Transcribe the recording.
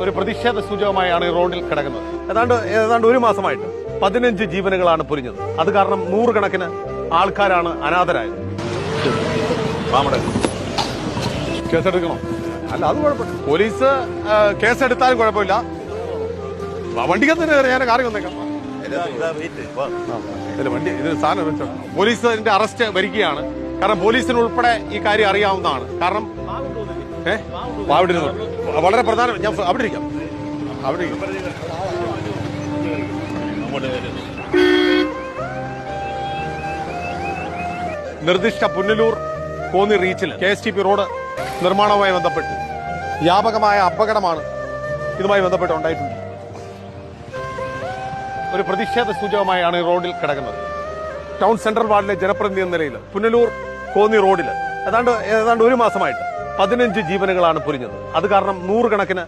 ഒരു പ്രതിഷേധ സൂചകമായാണ് ഈ റോഡിൽ കിടക്കുന്നത്. ഏതാണ്ട് ഒരു മാസമായിട്ട് 15 ജീവനുകളാണ് പൊലിഞ്ഞത്. അത് കാരണം നൂറുകണക്കിന് ആൾക്കാരാണ് അനാഥരായത്. കേസെടുക്കണോ? അല്ല, അത് കുഴപ്പമില്ല. പോലീസ് കേസെടുത്താലും കുഴപ്പമില്ല. വണ്ടിക്കത്തിന് ഞാൻ കാര്യം വന്നേക്കാം. വണ്ടി ഇത് സാധനം വെച്ചോ. പോലീസിന്റെ അറസ്റ്റ് വരികയാണ്. കാരണം പോലീസിന് ഉൾപ്പെടെ ഈ കാര്യം അറിയാവുന്നതാണ്. കാരണം അവിടെ വളരെ പ്രധാനം. ഞാൻ അവിടെ ഇരിക്കാം. നിർദ്ദിഷ്ട പുനലൂർ കോന്നി റീച്ചിൽ KSTP റോഡ് നിർമ്മാണവുമായി ബന്ധപ്പെട്ട് വ്യാപകമായ അപകടമാണ് ഇതുമായി ബന്ധപ്പെട്ട് ഉണ്ടായിട്ടുണ്ട്. ഒരു പ്രതിഷേധ സൂചകമായാണ് ഈ റോഡിൽ കിടക്കുന്നത്. ടൗൺ സെൻട്രൽ വാർഡിലെ ജനപ്രതിനിധി എന്ന നിലയിൽ പുനലൂർ കോന്നി റോഡിൽ ഏതാണ്ട് ഒരു മാസമായിട്ട് 15 ജീവനുകളാണ് പൊലിഞ്ഞത്. അത് കാരണം നൂറുകണക്കിന്